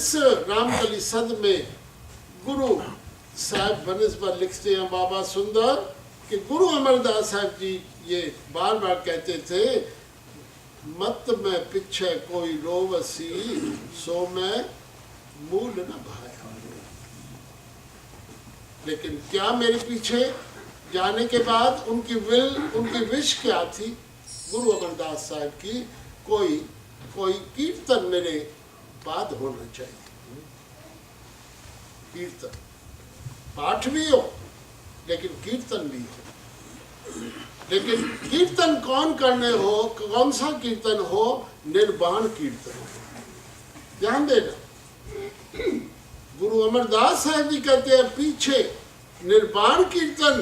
इस रामकली सद में गुरु साहब बनस्बत लिखते हैं बाबा सुंदर कि गुरु अमरदास साहब जी ये बार बार कहते थे, मत में पीछे कोई रोवसी सो मैं मूल न भाया। लेकिन क्या मेरे पीछे जाने के बाद उनकी उनकी विश क्या थी? गुरु अमरदास साहब की कोई कीर्तन मेरे बाद होना चाहिए। कीर्तन पाठ भी हो लेकिन कीर्तन भी हो। लेकिन कीर्तन कौन करने हो, कौन सा कीर्तन हो? निर्वाण कीर्तन। ध्यान देना, गुरु अमरदास साहब जी कहते हैं पीछे निर्वाण कीर्तन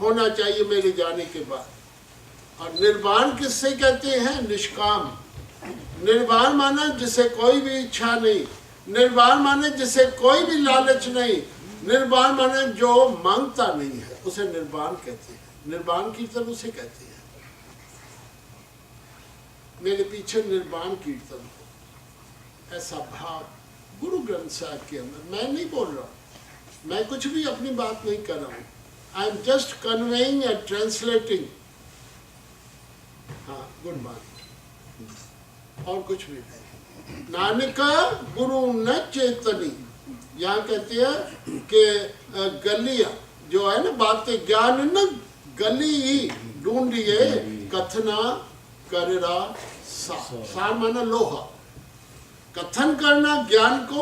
होना चाहिए मेरे जाने के बाद। और निर्वाण किससे कहते हैं? निष्काम। निर्वाण माने जिसे कोई भी इच्छा नहीं, निर्वाण माने जिसे कोई भी लालच नहीं, निर्वाण माने जो मांगता नहीं है, उसे निर्वाण कहते हैं। निर्वाण कीर्तन उसे कहते हैं। मेरे पीछे निर्वाण कीर्तन हो, ऐसा भाव गुरु ग्रंथ साहब के अंदर। मैं नहीं बोल रहा हूं, मैं कुछ भी अपनी बात नहीं कर रहा हूं। I am just conveying and translating. हाँ, गुड बात, और कुछ भी नहीं। नानका गुरु न चेतनी, यहाँ कहते हैं कि गलिया जो है ना, बातें ज्ञान न गली ढूंढिए कथना कररा सार माना लोहा। कथन करना ज्ञान को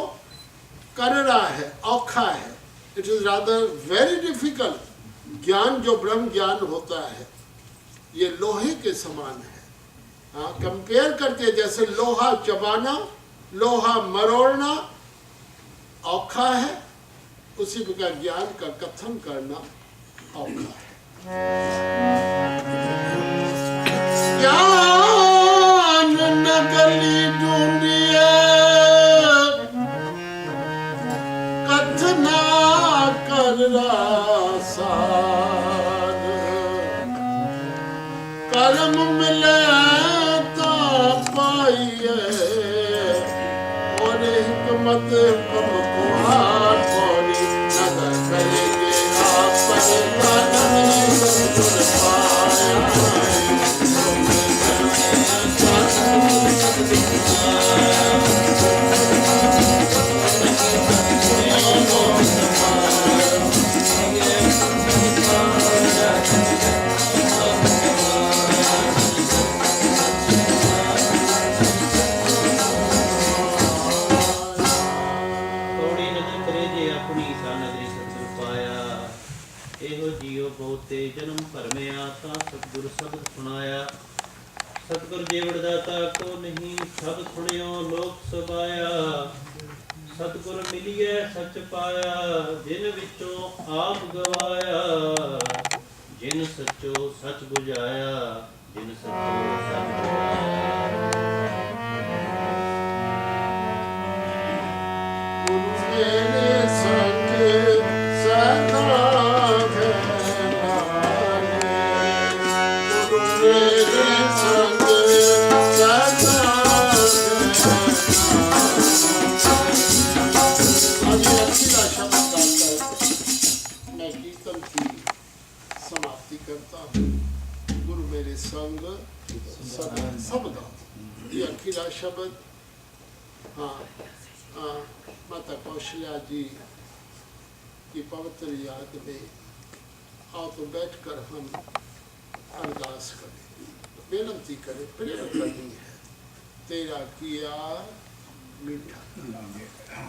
कररा है, औखा है। It is rather very difficult. ज्ञान जो ब्रह्म ज्ञान होता है ये लोहे के समान है। हाँ, कंपेयर करते जैसे लोहा चबाना, लोहा मरोड़ना औखा है, उसी प्रकार ज्ञान का कथन करना औखा है। ज्ञान न गली ढूंढिए कथना कररा सार, कर्म मिले तो पाइए और हिकमत कम को हार पौड़ी नजर करेंगे आप जन्म भरमया ता सतगुर शब्द सुनाया। सतगुर जेवड़ दाता को नहीं शब्द सुनियो लोक सबाया। सतगुर मिलिए सच पाया जिन विचों आप गवाया। जिन सचो सच बुझाया जिन सचो सच बुझाया। गुरु मेरे संग सदा संग शब्द, ये अखीरा शब्द। हाँ, माता कौशल्या जी की पवित्र याद में आओ तो बैठकर हम अरदास करें, बेनती करें, प्रेम करनी है। तेरा किया मीठा।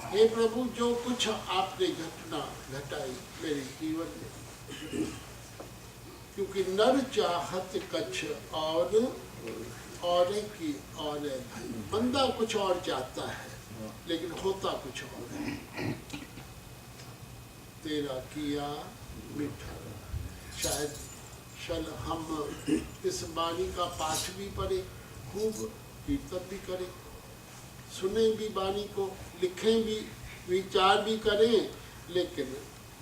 हे प्रभु, जो कुछ आपने घटना घटाई मेरे जीवन में, क्योंकि नर चाहत कछ और की और है भाई। बंदा कुछ और चाहता है लेकिन होता कुछ और है। तेरा किया मीठा। शायद हम इस वाणी का पाठ भी पढ़े, खूब कीर्तन भी करें, सुने भी वाणी को, लिखें भी, विचार भी करें, लेकिन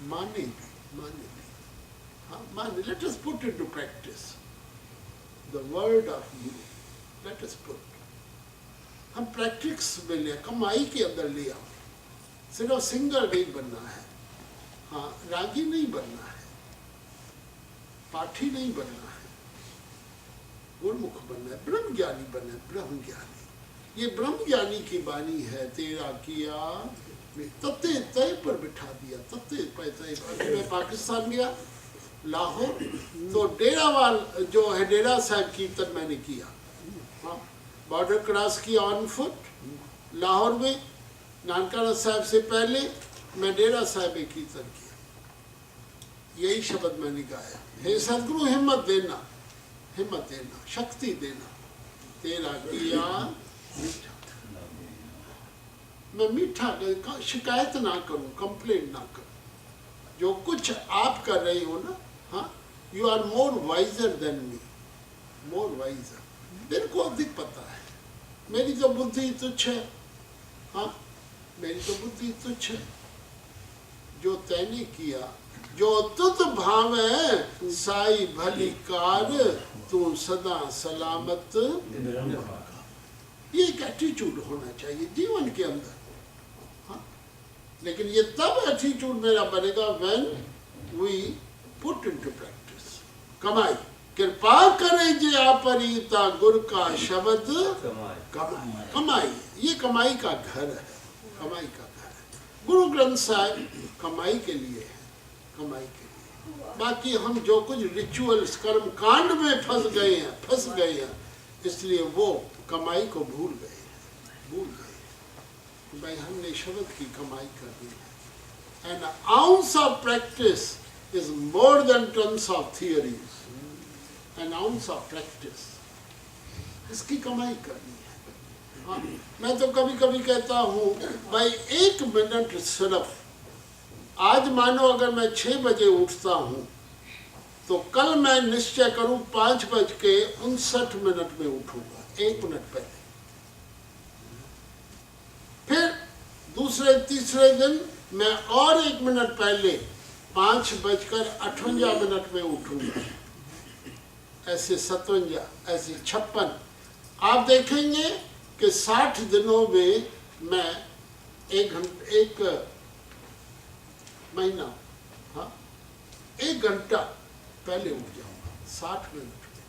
माने भी। Let us put into practice the word of Guru. Let us put. हम प्रैक्टिस में ले, कमाई के अंदर ले आओ। सिर्फ सिंगर नहीं बनना है, हाँ, रागी नहीं बनना है, पाठी नहीं बनना है, गुरमुख बनना है, ब्रह्म ज्ञानी बनना है, ब्रह्म ज्ञानी। ये ब्रह्म ज्ञानी की वाणी है, तेरा किया तत्ते तय पर बिठा दिया, तत्ते पर तय। अभी मैं पाकिस्तान गया, लाहौर, तो डेरावाल जो है, डेरा साहब कीर्तन मैंने किया, हाँ, बॉर्डर क्रॉस किया ऑन फुट लाहौर में, नानकाना साहब से पहले मैं डेरा साहब में कीर्तन किया, यही शब्द मैंने गाया, हे सदगुरु हिम्मत देना, हिम्मत देना, शक्ति देना, तेरा किया मीठा। मैं मीठा, शिकायत ना करूं, कंप्लेंट ना करूं, जो कुछ आप कर रहे हो ना, हाँ, you are more wiser than me, more wiser. मेरे को अधिक पता है, मेरी तो बुद्धि तुच्छ है, हाँ, मेरी तो बुद्धि तुच्छ है। जो तैने किया, जो तुत भावे साई भली कार, तू सदा सलामत। ये एक एटीट्यूड होना चाहिए जीवन के अंदर, हाँ? लेकिन ये तब एटीट्यूड मेरा बनेगा when we put into practice. कमाई कृपा करे जे आपरीता, गुर का शब्द कमाई। कमाई, ये कमाई का घर है, कमाई का घर है। गुरु ग्रंथ साहिब कमाई के लिए है, कमाई के लिए। बाकी हम जो कुछ रिचुअल्स कर्म कांड में फंस गए हैं, इसलिए वो कमाई को भूल गए कि भाई हमने शब्द की कमाई करनी है। N ounce of practice is more than tons of theories. N ounce of practice, इसकी कमाई करनी है। हाँ, मैं तो कभी कभी कहता हूँ भाई 1 मिनट सिर्फ, आज मानो अगर मैं 6 बजे उठता हूँ तो कल मैं निश्चय करूँ 5:59 में उठूंगा, 1 मिनट पहले। फिर दूसरे तीसरे दिन मैं और 1 मिनट पहले 5:58 में उठूंगा, ऐसे 57, ऐसे 56। आप देखेंगे कि 60 दिनों में मैं 1 महीना, हाँ, 1 घंटा पहले उठ जाऊंगा, 60 मिनट में।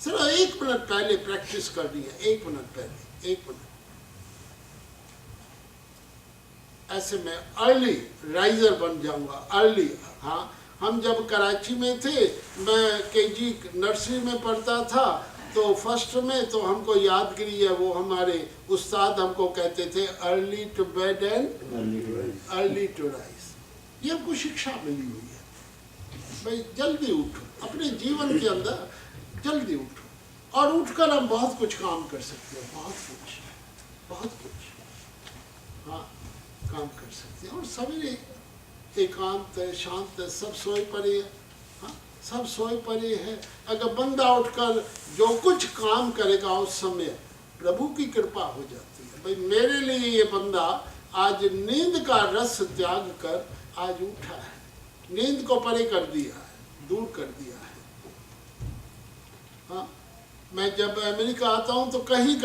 सिर्फ 1 मिनट पहले प्रैक्टिस करनी है, 1 मिनट पहले, 1 मिनट। ऐसे मैं अर्ली राइजर बन जाऊंगा, अर्ली। हाँ, हम जब कराची में थे, मैं केजी नर्सरी में पढ़ता था, तो फर्स्ट में तो हमको यादगिरी है, वो हमारे उस्ताद हमको कहते थे early to bed and early to rise. ये हमको शिक्षा मिली हुई है, भाई जल्दी उठो, अपने जीवन के अंदर जल्दी उठो, और उठकर हम बहुत कुछ काम कर सकते हैं, बहुत कुछ, हाँ, काम कर सकते हैं। और सवेरे एकांत है, शांत है, सब सोए पड़े हैं, हाँ, सब सोए पड़े हैं। अगर बंदा उठकर जो कुछ काम करेगा उस समय प्रभु की कृपा हो जाती है। भाई मेरे लिए ये बंदा आज नींद का रस त्याग कर आज उठा है, नींद को परे कर दिया है, दूर कर दिया है। हाँ, मैं जब अमेरिका आता हूँ तो कहीं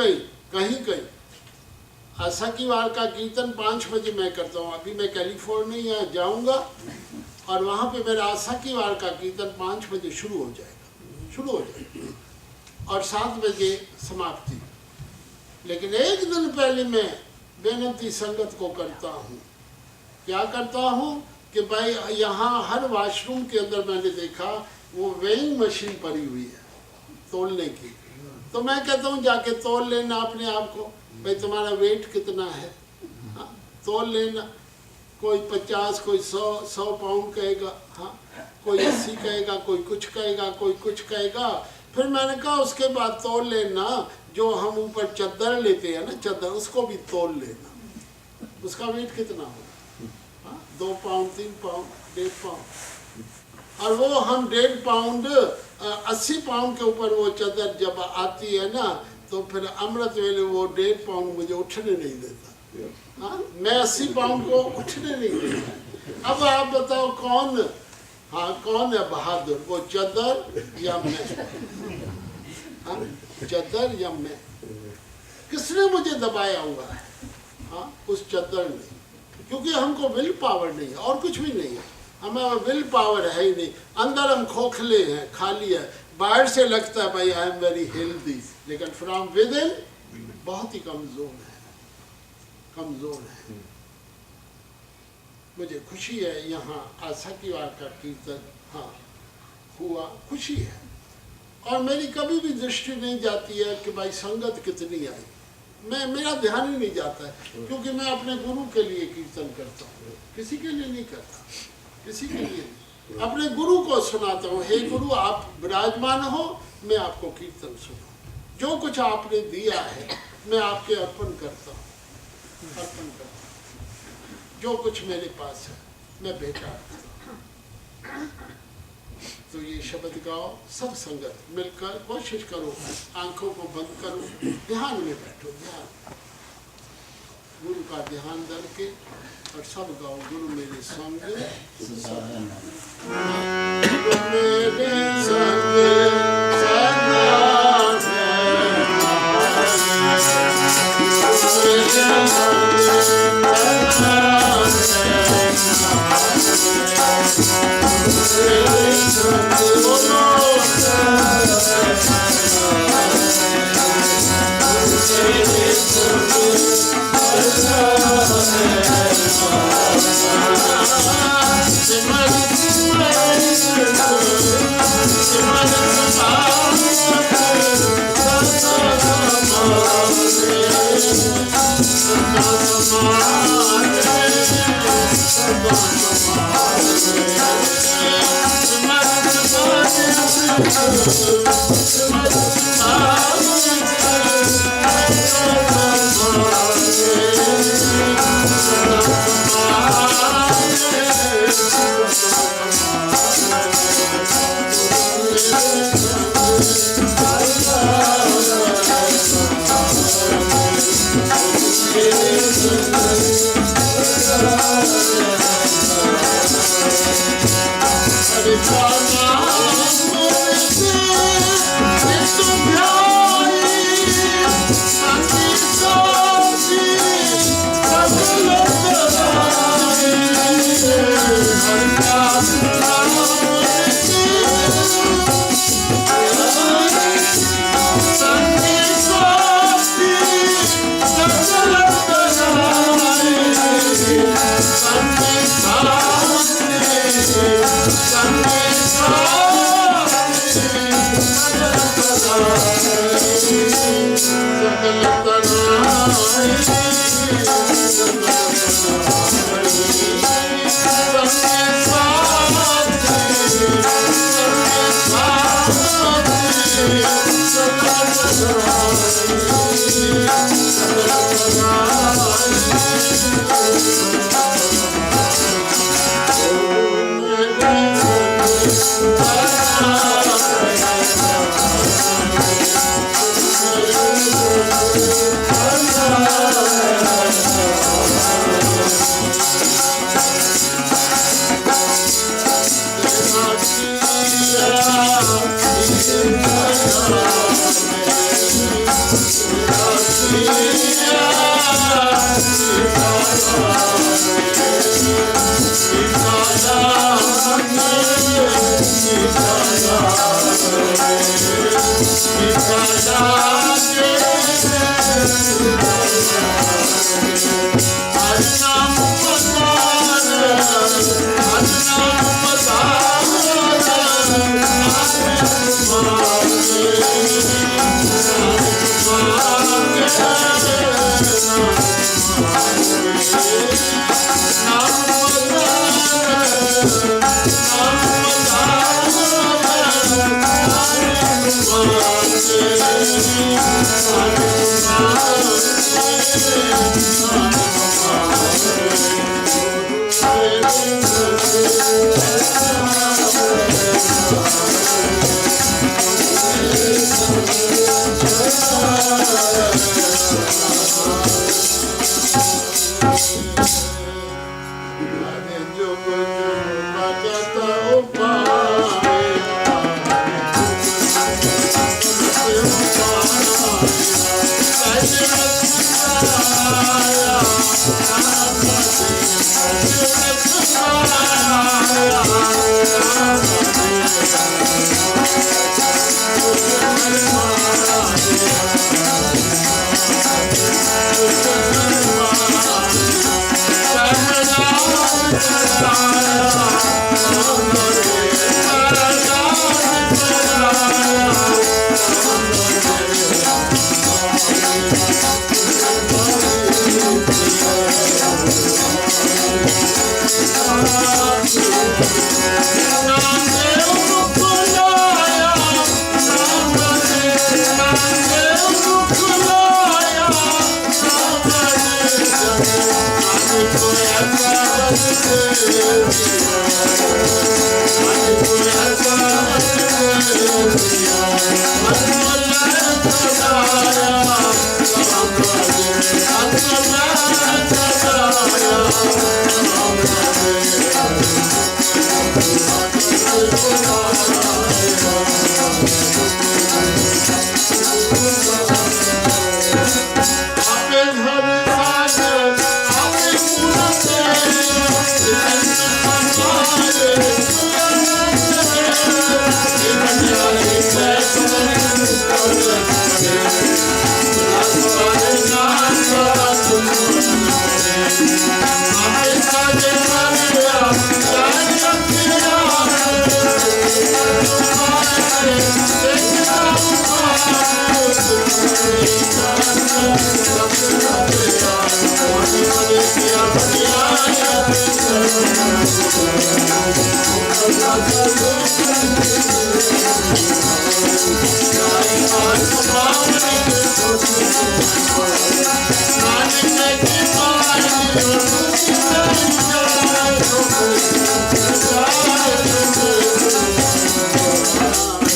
आसाकीवार का कीर्तन 5 बजे मैं करता हूँ। अभी मैं कैलिफोर्निया जाऊँगा और वहाँ पे मेरा आसाकीवार का कीर्तन 5 बजे शुरू हो जाएगा और 7 बजे समाप्ति। लेकिन एक दिन पहले मैं बेनती संगत को करता हूँ, क्या करता हूँ कि भाई यहाँ हर वॉशरूम के अंदर मैंने देखा वो वेइंग मशीन पड़ी हुई है तोलने की। तो मैं कहता हूँ जाके तोल लेना अपने आप को, भाई तुम्हारा वेट कितना है, हाँ, तोल लेना। कोई 50, कोई 100 पाउंड कहेगा, हाँ, कोई 80 कहेगा, कोई कुछ कहेगा, कोई कुछ कहेगा। फिर मैंने कहा उसके बाद तोल लेना, जो हम ऊपर चादर लेते हैं ना, चादर, उसको भी तोल लेना, उसका वेट कितना होगा, हाँ, 2 पाउंड, 3 पाउंड, 1.5 पाउंड। और वो हम 1.5 पाउंड 80 पाउंड के ऊपर वो चादर जब आती है ना, तो फिर अमृत वेले वो 1.5 पाउंड मुझे उठने नहीं देता, हाँ, मैं 80 पाउंड को उठने नहीं देता। अब आप बताओ कौन, हाँ, कौन है बहादुर, वो चादर या मैं, हाँ, चादर या मैं? किसने मुझे दबाया हुआ है, हाँ, उस चादर ने। क्योंकि हमको विल पावर नहीं है और कुछ भी नहीं है, हमें विल पावर है ही नहीं। अंदर हम खोखले हैं, खाली है। बाहर से लगता है भाई आई एम वेरी हेल्दी, लेकिन फ्रॉम विद इन बहुत ही कमजोर है, कमजोर है। मुझे खुशी है यहाँ आशा की वार का कीर्तन हाँ हुआ, खुशी है। और मेरी कभी भी दृष्टि नहीं जाती है कि भाई संगत कितनी आई, मेरा ध्यान ही नहीं जाता है, क्योंकि मैं अपने गुरु के लिए कीर्तन करता हूँ, किसी के लिए नहीं करता, किसी के लिए नहीं। अपने गुरु को सुनाता हूँ, हे गुरु आप विराजमान हो, मैं आपको कीर्तन सुनाऊँ, जो कुछ आपने दिया है मैं आपके अर्पण करता हूँ, अर्पण करता हूँ, जो कुछ मेरे पास है मैं बेटा करता हूँ। तो ये शब्द गाओ, सब संगत मिलकर कोशिश करो, आंखों को बंद करो, ध्यान में बैठो, ध्यान, गुरु का ध्यान करके और सब गाओ। गुरु मेरे संग मेरे संग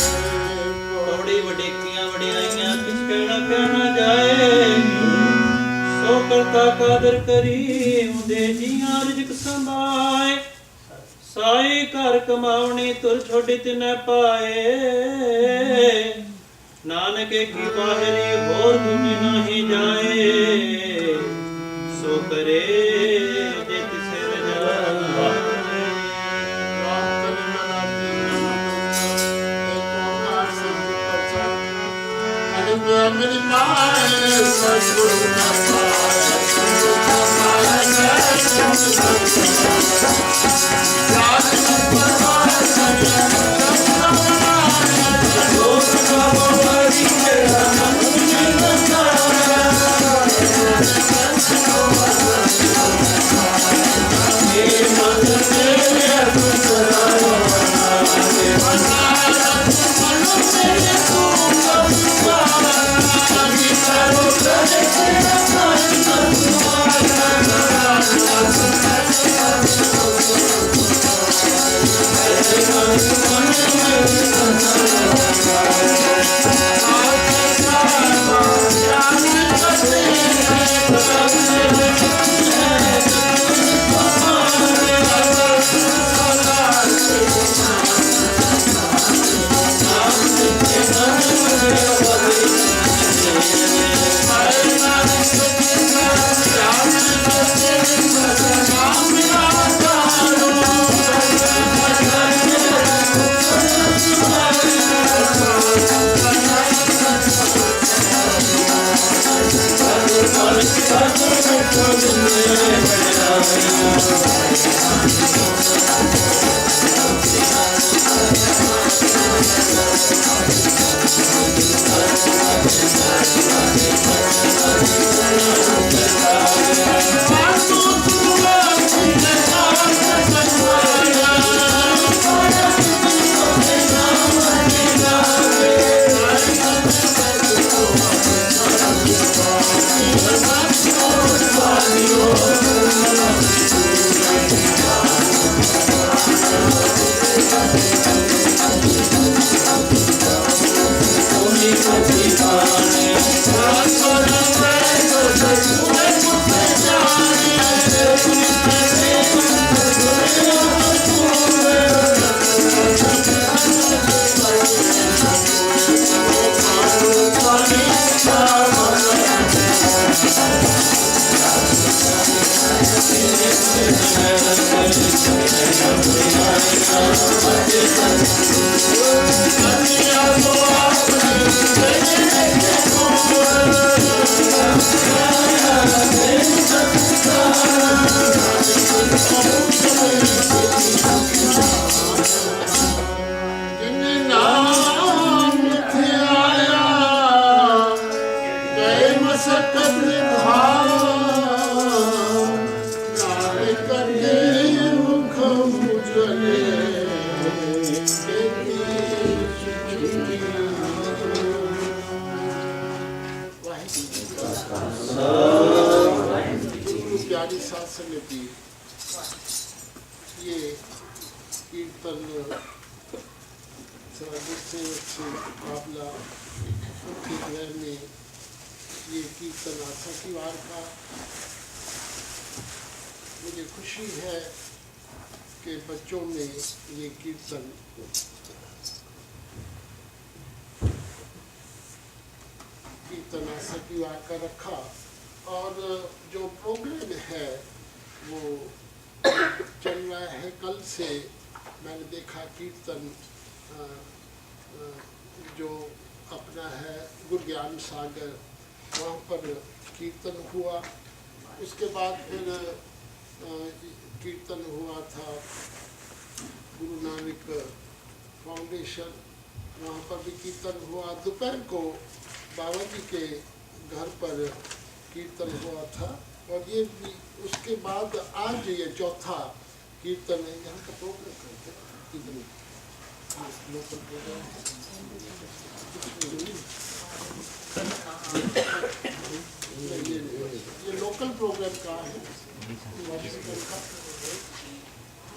थोड़ी वडेकियां वडियाइयां किछ कहना कहना जाए सो करता कादर करी उदे जियां रिजक संभाए साई घर कमावनी तुर छोड़ी तिने पाए नानक की बाहरी होर दूजी नहीं जाए सो करे जे तिसे रजाए मेरी माए सतगुरु Thank you. जिन नाम थे आया गए मसकत मुख उजले प्यारी साथ संगति ये कीर्तन से मुकाबला उनके घर में ये कीर्तन आशा की वार का मुझे खुशी है कि बच्चों में ये कीर्तन आशा की वार का रखा और जो प्रोग्राम है वो चल रहा है कल से। मैंने देखा कीर्तन जो अपना है गुरु ज्ञान सागर वहाँ पर कीर्तन हुआ। उसके बाद फिर कीर्तन हुआ था गुरु नानक फाउंडेशन, वहाँ पर भी कीर्तन हुआ। दोपहर को बाबा जी के घर पर कीर्तन हुआ था और ये भी उसके बाद आज ये चौथा कीर्तन है। यहाँ का प्रोग्राम करते लोकल प्रोग्राम ये लोकल प्रोग्राम का है,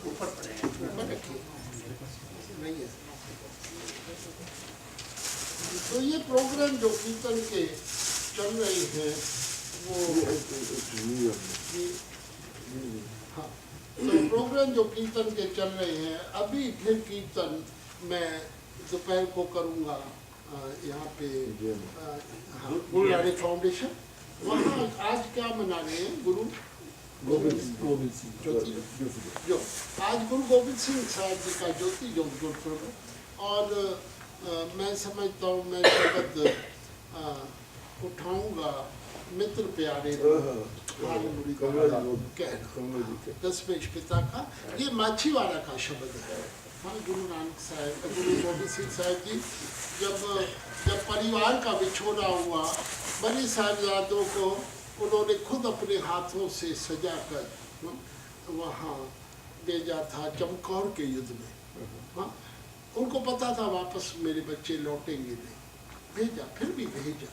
ऊपर रखिए नहीं है। तो ये प्रोग्राम जो कीर्तन के चल रही है वो हाँ, तो प्रोग्राम जो कीर्तन के चल रहे हैं अभी फिर कीर्तन मैं दोपहर को करूँगा यहाँ पे गुरु नानक फाउंडेशन। वहाँ आज क्या मना रहे हैं गुरु गोविंद सिंह जो आज गुरु गोविंद सिंह साहब जी का ज्योति ज्योत गुरुपुरब और मैं समझता हूँ मैं शब्द उठाऊंगा मित्र प्यारे दसवेश पिता का। ये माछीवाड़ा का शब्द है। हाँ, गुरु नानक साहब गुरु गोविंद सिंह साहब जी जब परिवार का विछोड़ा हुआ बड़े साहिबजादों को उन्होंने खुद अपने हाथों से सजा कर वहाँ भेजा था चमकौर के युद्ध में। हाँ, उनको पता था वापस मेरे बच्चे लौटेंगे नहीं, भेजा, फिर भी भेजा।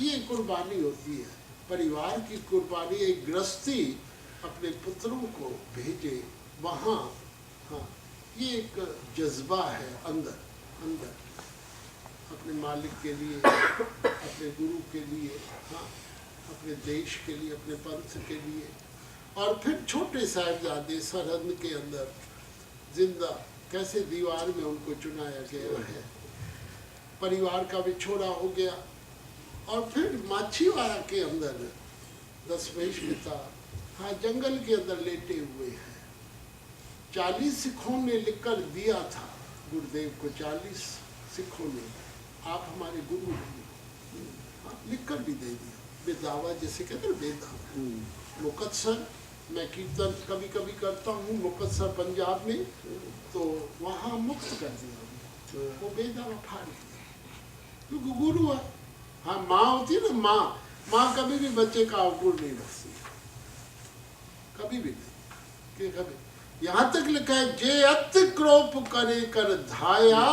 ये कुर्बानी होती है, परिवार की कुर्बानी। एक गृहस्थी अपने पुत्रों को भेजे वहाँ। हाँ, ये एक जज्बा है अंदर अपने मालिक के लिए, अपने गुरु के लिए, हाँ, अपने देश के लिए, अपने पंथ के लिए। और फिर छोटे साहिबजादे सरहद के अंदर जिंदा कैसे दीवार में उनको चुनाया गया है। परिवार का विछोड़ा हो गया और फिर माछीवाड़ा के अंदर दसवेश पिता हाँ जंगल के अंदर लेटे हुए हैं। 40 सिखों ने लिखकर दिया था गुरुदेव को, 40 सिखों ने, आप हमारे गुरु हैं, हाँ, लिखकर भी दे दिया। बेदावा जैसे कहते हैं बेदावा। मुकत्सर मैं कीर्तन कभी कभी करता हूँ मुकत्सर पंजाब में, तो वहाँ मुक्त कर दिया वो बेदावा फाड़ दिया क्योंकि गुरु है। हाँ, माँ होती है ना, माँ कभी भी बच्चे का अवगुण नहीं रखती, कभी भी नहीं कि कभी। यहाँ तक लिखा है जे अत क्रोप करे कर धाया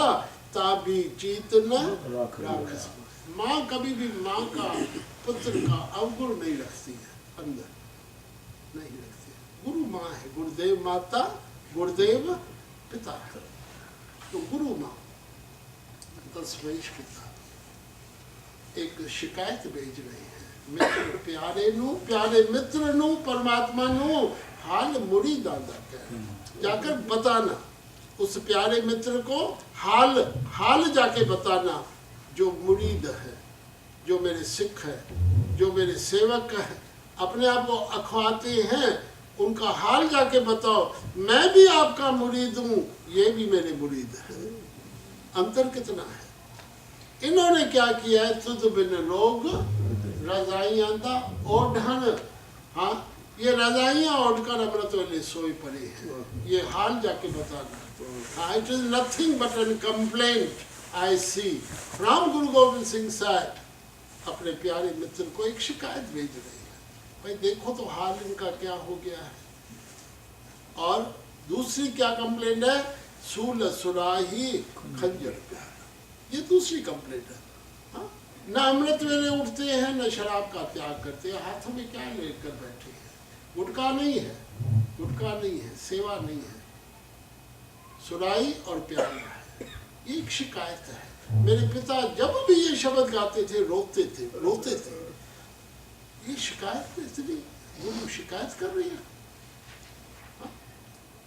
ताबी चीत न राखस। माँ कभी भी माँ का पुत्र का अवगुण नहीं रखती है, अंदर नहीं रखती है। गुरु माँ है, गुरुदेव माता, गुरुदेव पिता है। तो गुरु माँ दसवेश पिता एक शिकायत भेज रहे हैं, मित्र प्यारे नू, प्यारे मित्र नू, परमात्मा नू हाल मुड़ी दादा कह जाकर बताना। उस प्यारे मित्र को हाल जाके बताना, जो मुरीद है, जो मेरे सिख है, जो मेरे सेवक है, अपने आप को अखवाते हैं, उनका हाल जाके बताओ। मैं भी आपका मुरीद हूँ, ये भी मेरे मुरीद है। अंतर कितना है। इन्होंने क्या किया है, तुझ बिन लोग रजाई आंदा ओढ़न। हाँ, ये रजाइयाँ ओढ़कर अमृत वेले सोए पड़े हैं, ये हाल जाके बताना। It is nothing but an complaint I see from Guru Gobind Singh साहब अपने प्यारे मित्र को एक शिकायत भेज रहे हैं, भाई देखो तो हाल इनका क्या हो गया है। और दूसरी क्या कंप्लेंट है, सूल सुराही खंजर प्यार, ये दूसरी कंप्लेंट है। हाँ? न अमृत वेले उठते हैं न शराब का त्याग करते हैं, हाथों में क्या लेकर बैठे हैं, गुटखा नहीं है, गुटखा नहीं है, सेवा नहीं है, सुराही और प्यार है, ये एक शिकायत है। मेरे पिता जब भी ये शब्द गाते थे रोते थे, रोते थे। ये शिकायत इतनी गुरु शिकायत कर रही है।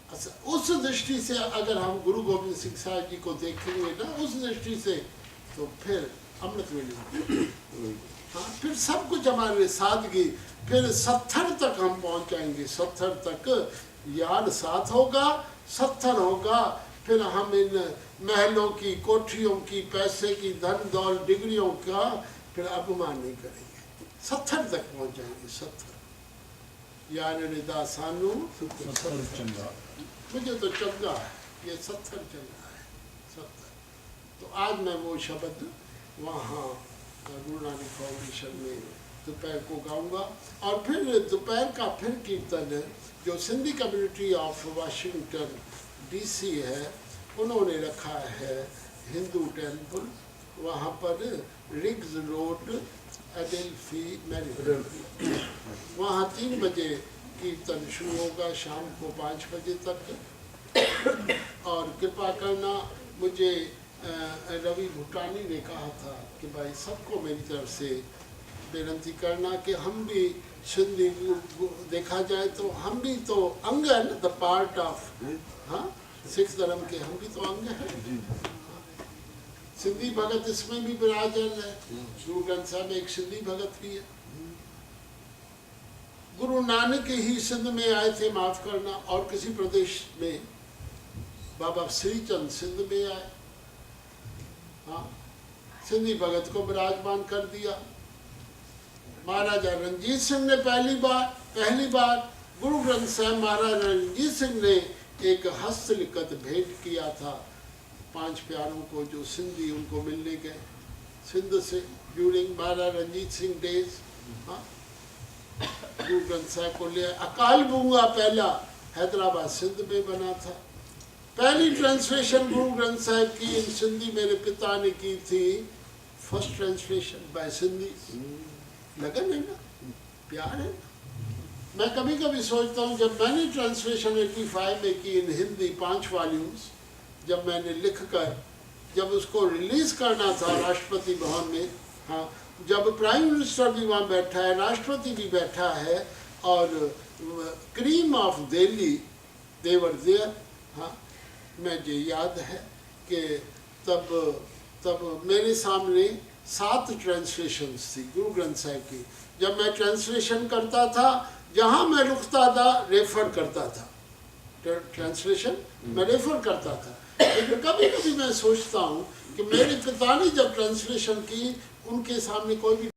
अच्छा, उस दृष्टि से अगर हम गुरु गोविंद सिंह साहब जी को देखेंगे ना, उस दृष्टि से, तो फिर अमृत वेले, हाँ, फिर सब कुछ हमारे सादगी, फिर 70 तक हम पहुंच जाएंगे। 70 तक यार साथ होगा, 70 होगा, फिर हम इन महलों की, कोठरियों की, पैसे की, धन दौलत, डिग्रियों का फिर अपमान नहीं करेंगे। 70 तक पहुंच जाएंगे। 70 यार रिदा सानू चंगा, मुझे तो चंगा है, ये 70 चंगा है, 70। तो आज मैं वो शब्द वहाँ गुरु नानक फाउंडेशन में दोपहर को गाऊंगा। और फिर दोपहर का फिर कीर्तन जो Sindhi community of Washington DC है, उन्होंने रखा है हिंदू टेम्पल, वहाँ पर रिग्स रोड, एडेल्फी, मैरीलैंड। वहाँ 3 बजे कीर्तन शुरू होगा, शाम को 5 बजे तक। और कृपा करना, मुझे रवि भूटानी ने कहा था कि भाई सबको मेरी तरफ से विनती करना कि हम भी सिंधी, देखा जाए तो हम भी तो अंग है ना, द पार्ट ऑफ, हाँ, सिख धर्म के हम भी तो अंग हैं। सिंधी भगत इसमें भी विराजन है, गुरु ग्रंथ साहब में एक सिंधी भगत भी है। गुरु नानक ही सिंध में आए थे, माफ करना, और किसी प्रदेश में बाबा श्रीचंद सिंध में आए, हाँ, सिंधी भगत को विराजमान कर दिया। महाराजा रणजीत सिंह ने पहली बार गुरु ग्रंथ साहब महाराजा रणजीत सिंह ने एक हस्तलिखित भेंट किया था 5 प्यारों को, जो सिंधी उनको मिलने गए सिंध से ड्यूरिंग महाराजा रणजीत सिंह डेज। हाँ, गुरु ग्रंथ साहब को ले, अकाल बूंगा पहला हैदराबाद सिंध में बना था। पहली ट्रांसलेशन गुरु ग्रंथ साहब की इन सिंधी मेरे पिता ने की थी, फर्स्ट ट्रांसलेशन बाय सिंधी। लगन है ना, प्यार है ना। मैं कभी कभी सोचता हूँ, जब मैंने ट्रांसलेशन 85 में की इन हिंदी 5 वॉल्यूम्स, जब मैंने लिख कर जब उसको रिलीज करना था राष्ट्रपति भवन में, हाँ, जब प्राइम मिनिस्टर भी वहाँ बैठा है, राष्ट्रपति भी बैठा है, और cream of Delhi they were there, हाँ, मुझे याद है कि तब मेरे सामने 7 ट्रांसलेशंस थी गुरु ग्रंथ साहब की। जब मैं ट्रांसलेशन करता था, जहाँ मैं रुकता था रेफर करता था, ट्रांसलेशन मैं रेफर करता था। लेकिन कभी कभी मैं सोचता हूँ कि मेरे पिता ने जब ट्रांसलेशन की, उनके सामने कोई भी